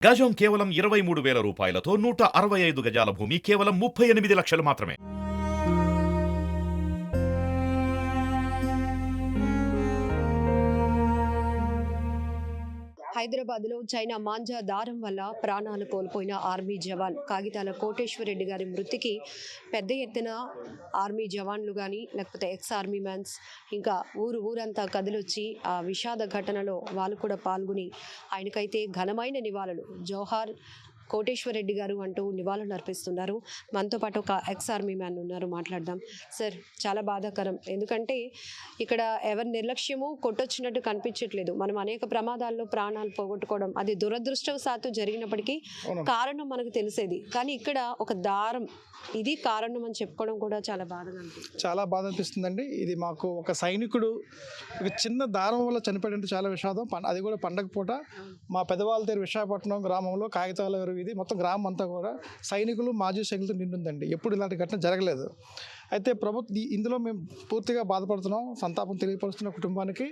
గజం కేవలం 23,000 రూపాయలతో 165 గజాల భూమి కేవలం 38 లక్షలు మాత్రమే. హైదరాబాద్లో చైనా మాంజా దారం వల్ల ప్రాణాలు కోల్పోయిన ఆర్మీ జవాన్ కాగితాల కోటేశ్వరరెడ్డి గారి మృతికి పెద్ద ఎత్తున ఆర్మీ జవాన్లు కానీ లేకపోతే ఎక్స్ ఆర్మీ మ్యాన్స్ ఇంకా ఊరంతా కదిలొచ్చి ఆ విషాద ఘటనలో వాళ్ళు కూడా పాల్గొని ఆయనకైతే ఘనమైన నివాళులు జోహార్ కోటేశ్వరరెడ్డి గారు అంటూ నివాళులు అర్పిస్తున్నారు. మనతో పాటు ఒక ఎక్స్ ఆర్మీ మ్యాన్ ఉన్నారు, మాట్లాడదాం. సార్, చాలా బాధాకరం. ఎందుకంటే ఇక్కడ ఎవరి నిర్లక్ష్యము కొట్టొచ్చినట్టు కనిపించట్లేదు. మనం అనేక ప్రమాదాల్లో ప్రాణాలు పోగొట్టుకోవడం అది దురదృష్టవశాత్తు జరిగినప్పటికీ కారణం మనకు తెలిసేది, కానీ ఇక్కడ ఒక దారం ఇది కారణం అని చెప్పుకోవడం కూడా చాలా బాధ అనిపిస్తుందండి. ఇది మాకు ఒక సైనికుడు ఒక చిన్న దారం వల్ల చనిపోయాడంటే చాలా విషాదం. అది కూడా పండగ పూట మా పెద్దవాళ్ళ దగ్గర విశాఖపట్నం గ్రామంలో కాగితాల ఇది మొత్తం గ్రామం అంతా కూడా సైనికులు మాజీ సైనికులతో నిండుందండి. ఎప్పుడు ఇలాంటి ఘటన జరగలేదు. అయితే ఇందులో మేము పూర్తిగా బాధపడుతున్నాం, సంతాపం తెలియపరుస్తున్న కుటుంబానికి.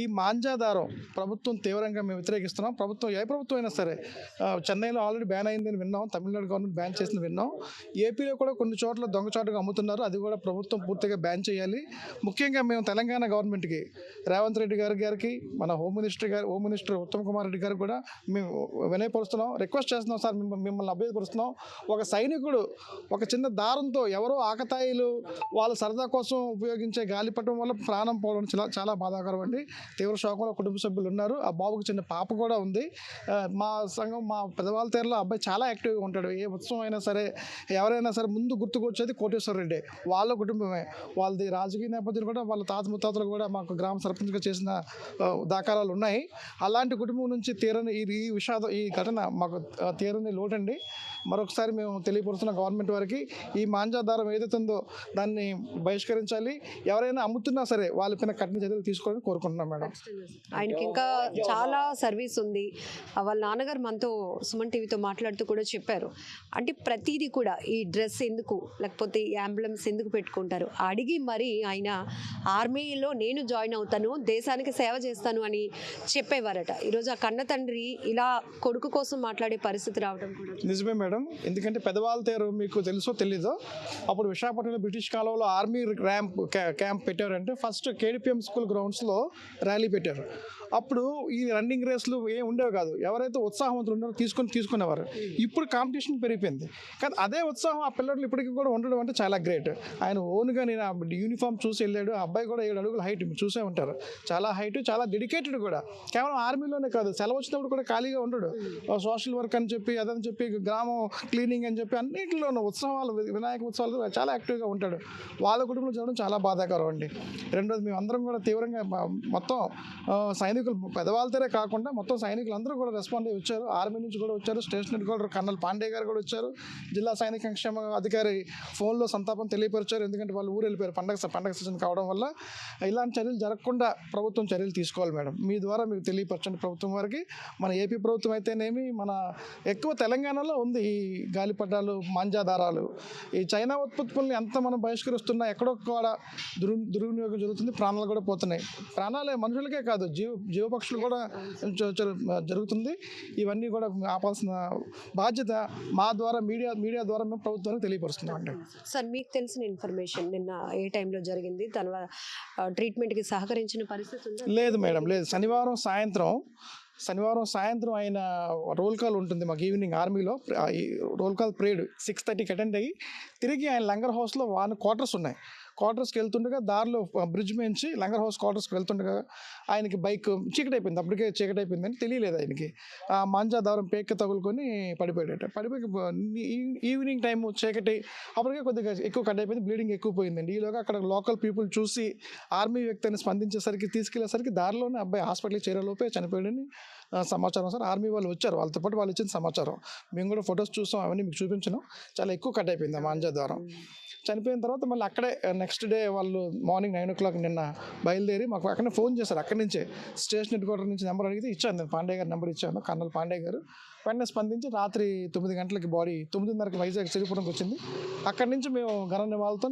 ఈ మాంజాదారం ప్రభుత్వం తీవ్రంగా మేము వ్యతిరేకిస్తున్నాం. ఏ ప్రభుత్వం అయినా సరే, చెన్నైలో ఆల్రెడీ బ్యాన్ అయిందని విన్నాం, తమిళనాడు గవర్నమెంట్ బ్యాన్ చేసింది విన్నాం, ఏపీలో కూడా కొన్ని చోట్ల దొంగచాటుగా అమ్ముతున్నారు. అది కూడా ప్రభుత్వం పూర్తిగా బ్యాన్ చేయాలి. ముఖ్యంగా మేము తెలంగాణ గవర్నమెంట్కి, రేవంత్ రెడ్డి గారికి, మన హోమ్ మినిస్టర్ ఉత్తమ్ కుమార్ రెడ్డి గారికి కూడా మేము వినయపరుస్తున్నాం, రిక్వెస్ట్ చేస్తున్నాం. సార్, మిమ్మల్ని అభ్యర్థపరుస్తున్నాం. ఒక సైనికుడు ఒక చిన్న దారంతో ఎవరో ఆకతాయిలు వాళ్ళ సరదా కోసం ఉపయోగించే గాలిపటం వల్ల ప్రాణం పోవడం చాలా బాధాకరం అండి. తీవ్ర శోకంలో కుటుంబ సభ్యులు ఉన్నారు. ఆ బాబుకి చిన్న పాప కూడా ఉంది. మా సంఘం, మా పెద్దవాళ్ళ తీరులో అబ్బాయి చాలా యాక్టివ్గా ఉంటాడు. ఏ ఉత్సవం అయినా సరే, ఎవరైనా సరే ముందు గుర్తుకొచ్చేది కోటేశ్వరరెడ్డి. వాళ్ళ కుటుంబమే. వాళ్ళది రాజకీయ నేపథ్యం కూడా, వాళ్ళ తాత ముత్తాతలు కూడా మాకు గ్రామ సర్పంచ్గా చేసిన దాఖలాలు ఉన్నాయి. అలాంటి కుటుంబం నుంచి తీరని ఈ ఘటన మాకు తీరని లోటండి. మరొకసారి మేము తెలియపరుస్తున్న గవర్నమెంట్ వారికి, ఈ మాంజాదారం ఏదైతే ఉందో దాన్ని బహిష్కరించాలి. ఎవరైనా అమ్ముతున్నా సరే వాళ్ళపైన కఠిన చర్యలు తీసుకోవాలని కోరుకుంటున్నాం మేడం. ఆయనకి ఇంకా చాలా సర్వీస్ ఉంది. వాళ్ళ నాన్నగారు మనతో సుమన్ టీవీతో మాట్లాడుతూ కూడా చెప్పారు, అంటే ప్రతిదీ కూడా ఈ డ్రెస్ ఎందుకు, లేకపోతే ఈ అంబులెన్స్ ఎందుకు పెట్టుకుంటారు అడిగి మరి ఆయన ఆర్మీలో నేను జాయిన్ అవుతాను, దేశానికి సేవ చేస్తాను అని చెప్పేవారట. ఈరోజు ఆ కన్న తండ్రి ఇలా కొడుకు కోసం మాట్లాడే పరిస్థితి రావడం కూడా నిజమే మేడం. ఎందుకంటే పెద్దవాళ్ళ తీరు మీకు తెలుసో తెలీదో, అప్పుడు విశాఖపట్నంలో బ్రిటిష్ కాలంలో ఆర్మీ క్యాంప్ పెట్టారంటే ఫస్ట్ కేడిపిఎం స్కూల్ గ్రౌండ్స్లో ర్యాలీ పెట్టారు. అప్పుడు ఈ రన్నింగ్ రేస్లు ఏం ఉండేవి కాదు. ఎవరైతే ఉత్సాహవంతులు ఉన్నారో తీసుకునేవారు. ఇప్పుడు కాంపిటీషన్ పెరిగిపోయింది. కానీ అదే ఉత్సాహం ఆ పిల్లలు ఇప్పటికీ కూడా ఉండడం అంటే చాలా గ్రేట్. ఆయన ఓన్గా నేను యూనిఫామ్ చూసి వెళ్ళాడు. ఆ అబ్బాయి కూడా 7 అడుగుల హైట్, మీరు చూసే ఉంటారు. చాలా హైట్, చాలా డెడికేటెడ్ కూడా. కేవలం ఆర్మీలోనే కాదు, సెలవు వచ్చినప్పుడు కూడా ఖాళీగా ఉండడు. సోషల్ వర్క్ అని చెప్పి, అదని చెప్పి, గ్రామం క్లీనింగ్ అని చెప్పి అన్నింటిలోనూ ఉత్సవాలు, వినాయక ఉత్సవాలు చాలా యాక్టివ్గా ఉంటాడు. వాళ్ళ కుటుంబంలో చూడడం చాలా బాధాకరం అండి. రెండోది, మేము అందరం కూడా తీవ్రంగా మొత్తం సైనికులు పెద్దవాళ్ళతోనే కాకుండా మొత్తం సైనికులు అందరూ కూడా రెస్పాండ్ అయ్యి వచ్చారు. ఆర్మీ నుంచి కూడా వచ్చారు, స్టేషన్ నుంచి కూడా కర్నల్ పాండే గారు కూడా వచ్చారు. జిల్లా సైనిక సంక్షేమ అధికారి ఫోన్లో సంతాపం తెలియపరిచారు. ఎందుకంటే వాళ్ళు ఊరు వెళ్ళిపోయారు పండగ సీజన్ కావడం వల్ల. ఇలాంటి చర్యలు జరగకుండా ప్రభుత్వం చర్యలు తీసుకోవాలి మేడం. మీ ద్వారా మీకు తెలియపరచండి ప్రభుత్వం వారికి. మన ఏపీ ప్రభుత్వం అయితేనేమి, మన ఎక్కువ తెలంగాణలో ఉంది ఈ గాలిపటాలు, మాంజాదారాలు. ఈ చైనా ఉత్పత్తుల్ని ఎంత మనం బహిష్కరిస్తున్నా ఎక్కడో కూడా దుర్వినియోగం జరుగుతుంది, ప్రాణాలు కూడా పోతున్నాయి. ప్రాణాలే మనుషులకే కాదు, జీవపక్షులు కూడా జరుగుతుంది. ఇవన్నీ కూడా ఆపాల్సిన బాధ్యత మా ద్వారా, మీడియా ద్వారా మేము ప్రభుత్వానికి తెలియపరుస్తున్నాం అండి. సార్, మీకు తెలిసిన ఇన్ఫర్మేషన్ నిన్న ఏ టైంలో జరిగింది, తన ట్రీట్మెంట్కి సహకరించిన పరిస్థితి లేదు మేడం, లేదు. శనివారం సాయంత్రం ఆయన రోల్ కాల్ ఉంటుంది మాకు ఈవినింగ్ ఆర్మీలో. రోల్ కాల్ ప్రేడ్ 6:30కి అటెండ్ అయ్యి తిరిగి ఆయన లంగర్ హౌస్లో క్వార్టర్స్ ఉన్నాయి. క్వార్టర్స్కి వెళ్తుండగా దారిలో బ్రిడ్జ్ మించి లంగర్ హౌస్ క్వార్టర్స్కి వెళ్తుండగా ఆయనకి బైక్ చీకటి అయిపోయింది. అప్పటికే చీకటి అయిపోయిందని తెలియలేదు ఆయనకి. ఆ మాంజా దారం పేక తగులుకొని పడిపోయాడట. ఈవినింగ్ టైం చీకటి, అప్పటికే కొద్దిగా ఎక్కువ కట్ అయిపోయింది, బ్లీడింగ్ ఎక్కువ పోయిందండి. ఈలోగా అక్కడ లోకల్ పీపుల్ చూసి ఆర్మీ వ్యక్తిని స్పందించేసరికి, తీసుకెళ్లేసరికి దారిలోనే అబ్బాయి హాస్పిటల్కి చేరేలోపే చనిపోయాడని సమాచారం. సార్, ఆర్మీ వాళ్ళు వచ్చారు, వాళ్ళతో పాటు వాళ్ళు ఇచ్చిన సమాచారం. మేము కూడా ఫొటోస్ చూసాం, అవన్నీ మీకు చూపించాను. చాలా ఎక్కువ కట్ అయిపోయింది ఆ మాంజా దారం. చనిపోయిన తర్వాత మళ్ళీ అక్కడే నెక్స్ట్ డే వాళ్ళు మార్నింగ్ 9 o'clock నిన్న బయలుదేరి మాకు అక్కడనే ఫోన్ చేశారు. అక్కడి నుంచే స్టేషన్ హెడ్ క్వార్టర్ నుంచి నెంబర్ అడిగితే ఇచ్చాను, నేను పాండే గారి నెంబర్ ఇచ్చాను, కర్నల్ పాండే గారు. వెంటనే స్పందించి రాత్రి 9 గంటలకి బాడీ 9:30కి వైజాగ్ సిరిపురంకి వచ్చింది. అక్కడి నుంచి మేము ఘన నివాళులతో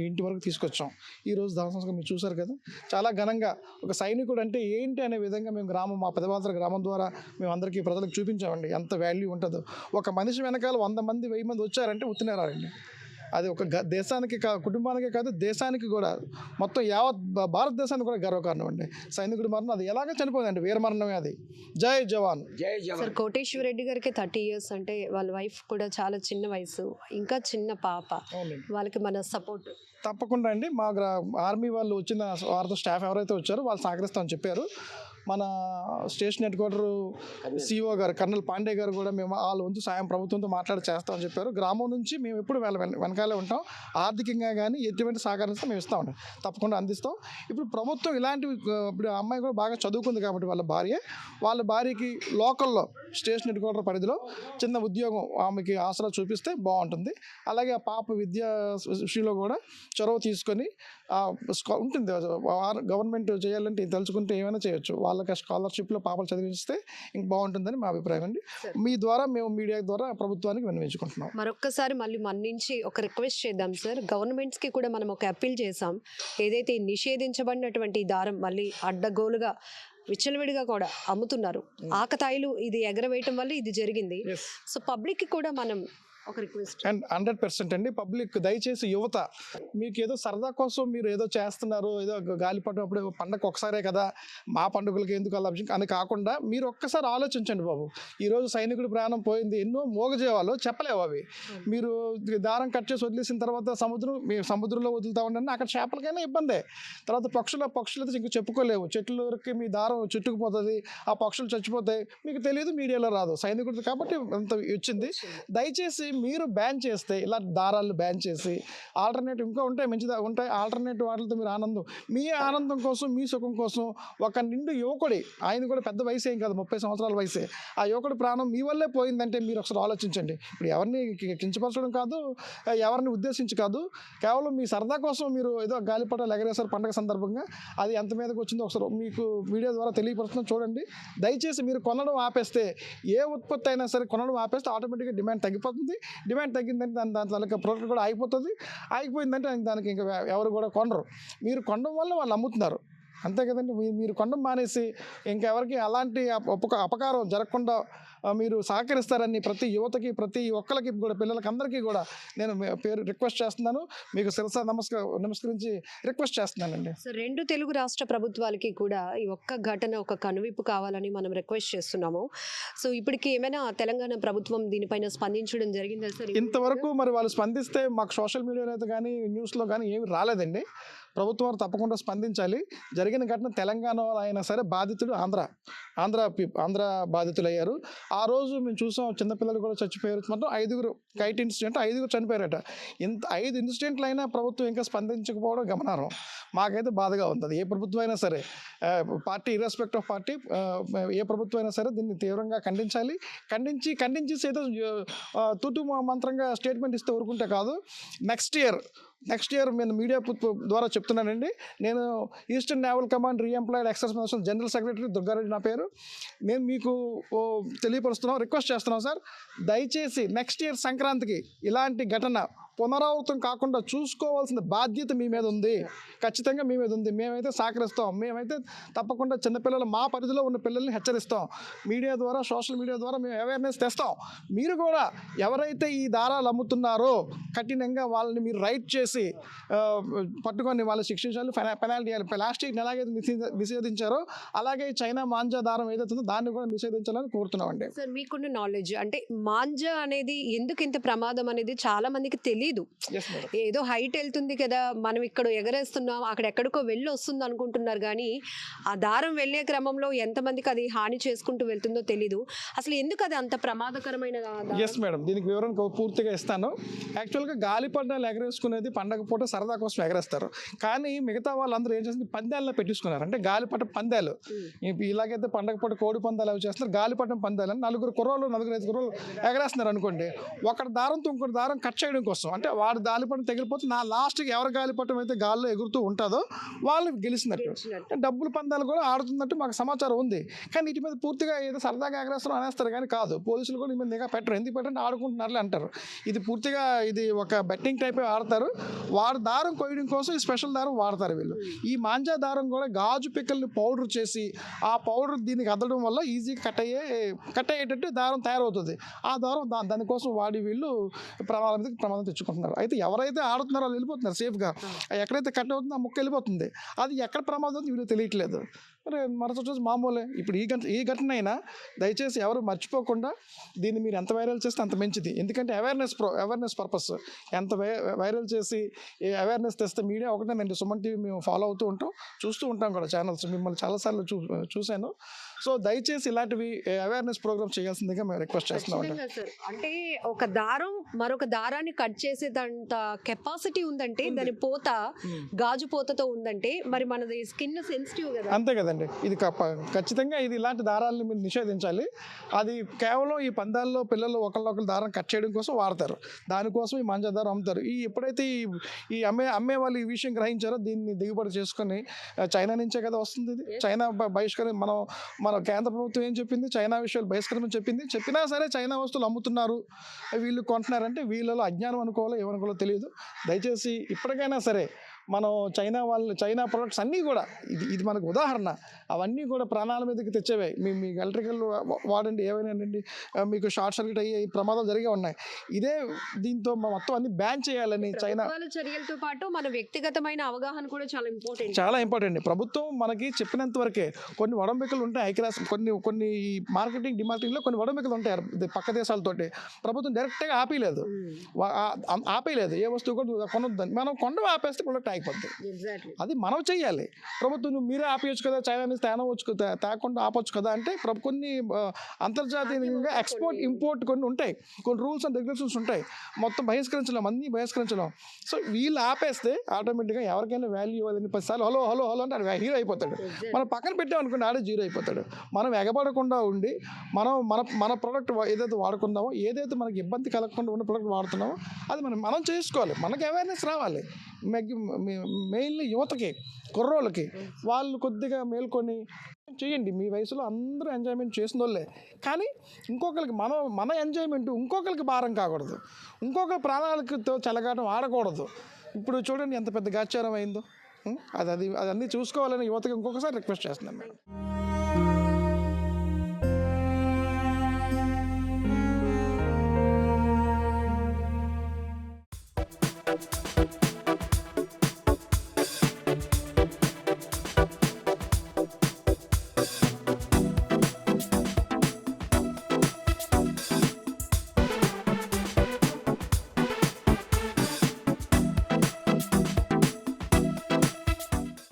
ఇంటి వరకు తీసుకొచ్చాం. ఈరోజు దహన సంస్కారం మీరు చూసారు కదా, చాలా ఘనంగా ఒక సైనికుడు అంటే ఏంటి అనే విధంగా మేము మా పెదవాళ్ళ గ్రామం ద్వారా మేము అందరికీ ప్రజలకు చూపించామండి ఎంత వాల్యూ ఉంటుందో. ఒక మనిషి వెనకాల 100 మంది 1000 మంది వచ్చారంటే ఉత్తినేరారండి. అది ఒక దేశానికి కుటుంబానికే కాదు, దేశానికి కూడా మొత్తం యావత్ భారతదేశానికి కూడా గర్వకారణం అండి. సైనికుడి మరణం అది ఎలాగ చనిపోయిందండి, వీర మరణమే అది. జై జవాన్. సార్ కోటేశ్వర రెడ్డి గారికి 30 years అంటే వాళ్ళ వైఫ్ కూడా చాలా చిన్న వయసు, ఇంకా చిన్న పాప, వాళ్ళకి మన సపోర్ట్ తప్పకుండా అండి. మా ఆర్మీ వాళ్ళు వచ్చిన వారితో స్టాఫ్ ఎవరైతే వచ్చారో వాళ్ళు సహకరిస్తామని చెప్పారు. మన స్టేషన్ హెడ్ క్వార్టర్ సిఓ గారు కర్నల్ పాండే గారు కూడా మేము వాళ్ళ వంతు సాయం ప్రభుత్వంతో మాట్లాడి చేస్తామని చెప్పారు. గ్రామం నుంచి మేము ఎప్పుడు వెనకాలే ఉంటాం, ఆర్థికంగా కానీ ఎటువంటి సహకరిస్తే మేము ఇస్తామండి, తప్పకుండా అందిస్తాం. ఇప్పుడు ప్రభుత్వం ఇలాంటివి, ఇప్పుడు అమ్మాయి కూడా బాగా చదువుకుంది కాబట్టి వాళ్ళ భార్యకి లోకల్లో స్టేషన్ హెడ్ క్వార్టర్ పరిధిలో చిన్న ఉద్యోగం ఆమెకి ఆసరా చూపిస్తే బాగుంటుంది. అలాగే ఆ పాప విద్యా విషయంలో కూడా చొరవ తీసుకొని ఉంటుంది. గవర్నమెంట్ చేయాలంటే తలుచుకుంటే ఏమైనా చేయొచ్చు. వాళ్ళకి స్కాలర్షిప్లో పాపలు చదివిస్తే ఇంక బాగుంటుందని మా అభిప్రాయం అండి. మీ ద్వారా మేము మీడియా ద్వారా ప్రభుత్వానికి విన్నవించుకుంటున్నాం. మరొక్కసారి మళ్ళీ మన నుంచి ఒక రిక్వెస్ట్ చేద్దాం సార్. గవర్నమెంట్స్కి కూడా మనం ఒక అప్పీల్ చేసాం, ఏదైతే నిషేధించబడినటువంటి దారం మళ్ళీ అడ్డగోలుగా విచ్చలవిడిగా కూడా అమ్ముతున్నారు, ఆకతాయిలు ఇది ఎగరవేయటం వల్ల ఇది జరిగింది. సో పబ్లిక్కి కూడా మనం ఒక రిక్వెస్ట్ అండ్ 100% అండి, పబ్లిక్ దయచేసి యువత మీకు ఏదో సరదా కోసం మీరు ఏదో చేస్తున్నారు, ఏదో గాలిపటం అప్పుడు పండగ ఒకసారే కదా మా పండుగలకి ఎందుకు అలా అని కాకుండా మీరు ఒక్కసారి ఆలోచించండి బాబు. ఈరోజు సైనికుడి ప్రాణం పోయింది, ఎన్నో మోగజేవాళ్ళు చెప్పలేవు అవి. మీరు దారం కట్ చేసి వదిలేసిన తర్వాత సముద్రంలో వదులుతా ఉండండి, అక్కడ చేపలకైనా ఇబ్బందే. తర్వాత పక్షులతో ఇంక చెప్పుకోలేవు, చెట్లకి మీ దారం చుట్టుకుపోతుంది, ఆ పక్షులు చచ్చిపోతాయి, మీకు తెలియదు, మీడియాలో రాదు. సైనికుడు కాబట్టి అంత వచ్చింది. దయచేసి మీరు బ్యాన్ చేస్తే, ఇలా దారాలు బ్యాన్ చేసి ఆల్టర్నేటివ్ ఇంకా ఉంటాయి, మంచిగా ఉంటాయి ఆల్టర్నేటివ్ వాటితో మీరు మీ ఆనందం కోసం, మీ సుఖం కోసం ఒక నిండు యువకుడి, ఆయన కూడా పెద్ద వయసు ఏం కాదు, 30 సంవత్సరాల వయసే, ఆ యువకుడి ప్రాణం మీ వల్లే పోయిందంటే మీరు ఒకసారి ఆలోచించండి. ఇప్పుడు ఎవరిని కించపరచడం కాదు, ఎవరిని ఉద్దేశించి కాదు, కేవలం మీ సరదా కోసం మీరు ఏదో గాలిపటాలు ఎగరేసారు పండుగ సందర్భంగా, అది ఎంత మీదకి వచ్చిందో ఒకసారి మీకు మీడియా ద్వారా తెలియపరుస్తున్నాం చూడండి. దయచేసి మీరు కొనడం ఆపేస్తే, ఏ ఉత్పత్తి అయినా సరే కొనడం ఆపేస్తే ఆటోమేటిక్గా డిమాండ్ తగ్గిపోతుంది. డిమాండ్ తగ్గిందంటే దాని తాలూకా ప్రోడక్ట్ కూడా ఆగిపోయిందంటే దానికి ఇంకా ఎవరు కూడా కొనరు. మీరు కొనడం వల్ల వాళ్ళు అమ్ముతున్నారు అంతే కదండి. మీరు కొనడం మానేసి ఇంకెవరికి అలాంటి అపకారం జరగకుండా మీరు సహకరిస్తారని ప్రతి యువతకి, ప్రతి ఒక్కరికి కూడా, పిల్లలకి అందరికీ కూడా నేను రిక్వెస్ట్ చేస్తున్నాను. మీకు శిరస నమస్కరించి రిక్వెస్ట్ చేస్తున్నానండి. సో 2 తెలుగు రాష్ట్ర ప్రభుత్వాలకి కూడా ఈ ఒక్క ఘటన ఒక కనువిప్పు కావాలని మనం రిక్వెస్ట్ చేస్తున్నాము. సో ఇప్పటికి ఏమైనా తెలంగాణ ప్రభుత్వం దీనిపైన స్పందించడం జరిగిందా సార్? ఇంతవరకు మరి వాళ్ళు స్పందిస్తే మాకు సోషల్ మీడియాలో అయితే కానీ న్యూస్లో కానీ ఏమి రాలేదండి. ప్రభుత్వం తప్పకుండా స్పందించాలి. జరిగిన ఘటన తెలంగాణలో అయినా సరే బాధితుడు ఆంధ్ర బాధితులు అయ్యారు. ఆ రోజు మేము చూసాం, చిన్నపిల్లలు కూడా చచ్చిపోయారు. మొత్తం 5 కైట్ ఇన్సిడెంట్ 5 చనిపోయారట. ఇంత 5 ఇన్సిడెంట్లు అయినా ప్రభుత్వం ఇంకా స్పందించకపోవడం గమనార్హం. మాకైతే బాధగా ఉంది. ఏ ప్రభుత్వం అయినా సరే, పార్టీ ఇర్రెస్పెక్ట్ ఆఫ్ పార్టీ, ఏ ప్రభుత్వం అయినా సరే దీన్ని తీవ్రంగా ఖండించాలి. ఖండించి ఏదో తుటు మంత్రంగా స్టేట్మెంట్ ఇస్తే ఊరుకుంటే కాదు. నెక్స్ట్ ఇయర్ నేను మీడియా ద్వారా చెప్తున్నానండి. నేను eastern naval command reemployed exercise general secretary Durga Reddy నా పేరు. నేను మీకు తెలియపరుస్తున్నాం, రిక్వెస్ట్ చేస్తున్నాం సార్, దయచేసి నెక్స్ట్ ఇయర్ సంక్రాంతికి ఇలాంటి ఘటన పునరావృతం కాకుండా చూసుకోవాల్సిన బాధ్యత మీ మీద ఉంది, ఖచ్చితంగా మీ మీద ఉంది. మేమైతే సహకరిస్తాం, మేమైతే తప్పకుండా చిన్నపిల్లలు, మా పరిధిలో ఉన్న పిల్లల్ని హెచ్చరిస్తాం. మీడియా ద్వారా, సోషల్ మీడియా ద్వారా మేము అవేర్నెస్ తెస్తాం. మీరు కూడా ఎవరైతే ఈ దారాలు అమ్ముతున్నారో కఠినంగా వాళ్ళని మీరు రైట్ చేసి పట్టుకొని వాళ్ళు శిక్షించాలి, పెనాల్టీ చేయాలి. ప్లాస్టిక్ ఎలాగైతే నిషేధించారో అలాగే చైనా మాంజా దారం ఏదైతుందో దాన్ని కూడా నిషేధించాలని కోరుతున్నామండి. సార్ మీకున్న నాలెడ్జ్ అంటే మాంజా అనేది ఎందుకు ఇంత ప్రమాదం అనేది చాలా మందికి తెలియదు. ఏదో హైట్ వెళ్తుంది కదా, మనం ఇక్కడ ఎగరేస్తున్నాం, అక్కడ ఎక్కడికో వెళ్ళి వస్తుంది అనుకుంటున్నారు, కానీ ఆ దారం వెళ్ళే క్రమంలో ఎంతమందికి అది హాని చేసుకుంటూ వెళ్తుందో తెలీదు. అసలు ఎందుకు అది అంత ప్రమాదకరమైన? ఎస్ మేడం, దీనికి వివరణ పూర్తిగా ఇస్తాను. యాక్చువల్గా గాలిపటాలు ఎగరేసుకునేది పండగ పూట సరదా కోసం ఎగరేస్తారు, కానీ మిగతా వాళ్ళందరూ ఏం చేస్తుంది, పందాల్లో పెట్టించుకున్నారు. అంటే గాలిపటం పందాలు, ఇలాగైతే పండగ పూట కోడి పందాలు అవి చేస్తున్నారు, గాలిపటం పందాలు అని 4 కుర్రోళ్ళు 5 కుర్రోళ్ళు ఎగరేస్తున్నారు అనుకోండి. ఒకటి దారంతో ఇంకొకటి దారం కట్ చేయడం కోసం, అంటే వాడు గాలిపటం తగిలిపోతే నా లాస్ట్కి ఎవరి గాలిపటం అయితే గాల్లో ఎగురుతూ ఉంటుందో వాళ్ళు గెలిచినట్టు. డబ్బులు పందాలు కూడా ఆడుతున్నట్టు మాకు సమాచారం ఉంది. కానీ వీటి మీద పూర్తిగా ఏదో సరదాగా ఎగరేస్తారో అనేస్తారు కానీ కాదు. పోలీసులు కూడా మీద నిఘా పెట్టరు. ఎందుకు పెట్టండి, ఆడుకుంటున్నారులే అంటారు. ఇది పూర్తిగా ఇది ఒక బెట్టింగ్ టైప్ ఆడతారు. వాడు దారం కొయ్యడం కోసం ఈ స్పెషల్ దారం వాడతారు వీళ్ళు. ఈ మాంజా దారం కూడా గాజు పిక్కల్ని పౌడర్ చేసి ఆ పౌడర్ దీనికి అద్దడం వల్ల ఈజీగా కట్ అయ్యేటట్టు దారం తయారవుతుంది. ఆ దారం దానికోసం వాడి వీళ్ళు ప్రమాదం తెచ్చుకుంటున్నారు. అయితే ఎవరైతే ఆడుతున్నారో వాళ్ళు వెళ్ళిపోతున్నారు సేఫ్గా. ఎక్కడైతే కట్ అవుతుందో ఆ ముక్క వెళ్ళిపోతుంది. అది ఎక్కడ ప్రమాదం అవుతుంది వీళ్ళు తెలియట్లేదు. మరి మరుసటి రోజు మామూలే. ఇప్పుడు ఈ ఘటన అయినా దయచేసి ఎవరు మర్చిపోకుండా దీన్ని మీరు ఎంత వైరల్ చేస్తే అంత మంచిది. ఎందుకంటే అవేర్నెస్ పర్పస్ ఎంత వైరల్ చేసి అవేర్నెస్ తెస్తే మీడియా ఒకటేనండి. సుమన్ టీవీ మేము ఫాలో అవుతూ ఉంటాం, చూస్తూ ఉంటాం కూడా ఛానల్స్. మిమ్మల్ని చాలాసార్లు చూశాను. సో దయచేసి ఇలాంటివి అవేర్నెస్ ప్రోగ్రామ్స్ చేయాల్సిందిగా మేము రిక్వెస్ట్ చేస్తున్నాం. అంటే ఒక దారం మరొక దారాన్ని కట్ చేసేదంత కెపాసిటీ ఉందంటే దాని పోత గాజు పోతతో ఉందంటే మరి మనది స్కిన్ సెన్సిటివ్ కదా. అంతే కదండి. ఇది ఖచ్చితంగా ఇది ఇలాంటి దారాలను మీరు నిషేధించాలి. అది కేవలం ఈ పందాల్లో పిల్లలు ఒకళ్ళొకరు దారం కట్ చేయడం కోసం వాడతారు. దానికోసం ఈ మాంజా దారం అమ్ముతారు. ఎప్పుడైతే ఈ అమ్మే వాళ్ళు ఈ విషయం గ్రహించారో దీన్ని దిగుబడి చేసుకొని చైనా నుంచే కదా వస్తుంది. ఇది చైనా బహిష్కరణ మన కేంద్ర ప్రభుత్వం ఏం చెప్పింది, చైనా విషయాలు బహిష్కరణ చెప్పినా సరే చైనా వస్తువులు అమ్ముతున్నారు, వీళ్ళు కొంటున్నారంటే వీళ్ళలో అజ్ఞానం అనుకోవాలో ఏమనుకోవాలో తెలియదు. దయచేసి ఇప్పటికైనా సరే మనం చైనా ప్రొడక్ట్స్ అన్నీ కూడా ఇది మనకు ఉదాహరణ. అవన్నీ కూడా ప్రాణాల మీదకి తెచ్చేవే. మీకు ఎలక్ట్రికల్ వాడండి, ఏవైనా అండి, మీకు షార్ట్ సర్క్యూట్ అయ్యే ప్రమాదాలు జరిగే ఉన్నాయి. దీంతో మొత్తం అన్ని బ్యాన్ చేయాలని చైనా చర్యలతో పాటు మన వ్యక్తిగతమైన అవగాహన కూడా చాలా ఇంపార్టెంట్. ప్రభుత్వం మనకి చెప్పినంత వరకే. కొన్ని వడంబికలు ఉంటాయి, ఐక్యరాష్ట్రం కొన్ని మార్కెటింగ్ డిమార్కెటింగ్లో కొన్ని వడంబికలు ఉంటాయి పక్క దేశాలతోటి. ప్రభుత్వం డైరెక్ట్గా ఆపేయలేదు. ఏ వస్తువు కూడా కొనొద్దని. మనం కొండ ఆపేస్తే ప్రొడక్ట్ అయిపోద్ది. అది మనం చెయ్యాలి. ప్రభుత్వం మీరే ఆపేయచ్చు కదా, చైనా నుంచి తేకుండా ఆపొచ్చు కదా అంటే కొన్ని అంతర్జాతీయంగా ఎక్స్పోర్ట్ ఇంపోర్ట్ కొన్ని ఉంటాయి, కొన్ని రూల్స్ అండ్ రెగ్యులేషన్స్ ఉంటాయి. మొత్తం బహిష్కరించలేం. సో వీళ్ళు ఆపేస్తే ఆటోమేటిక్గా ఎవరికైనా వాల్యూ ఇవ్వాలని 10 సార్లు హలో హలో హలో అంటే ఆడు హీరో అయిపోతాడు. మనం పక్కన పెట్టామనుకోండి ఆడే జీరో అయిపోతాడు. మనం ఎగబడకుండా ఉండి మన ప్రోడక్ట్ ఏదైతే వాడుకుందామో, ఏదైతే మనకి ఇబ్బంది కలగకుండా ఉన్న ప్రోడక్ట్ వాడుతున్నామో అది మనం చేసుకోవాలి. మనకి అవేర్నెస్ రావాలి. మెయిన్లీ యువతకి, కుర్రోళ్ళకి. వాళ్ళు కొద్దిగా మేల్కొని చేయండి. మీ వయసులో అందరూ ఎంజాయ్మెంట్ చేసిన వాళ్ళే. కానీ ఇంకొకరికి మన ఎంజాయ్మెంట్ ఇంకొకరికి భారం కాకూడదు. ఇంకొకరి ప్రాణాలతో చెలగాటం ఆడకూడదు. ఇప్పుడు చూడండి ఎంత పెద్ద గాచారం అయిందో. అదన్నీ చూసుకోవాలని యువతకి ఇంకొకసారి రిక్వెస్ట్ చేస్తున్నాను మేడం.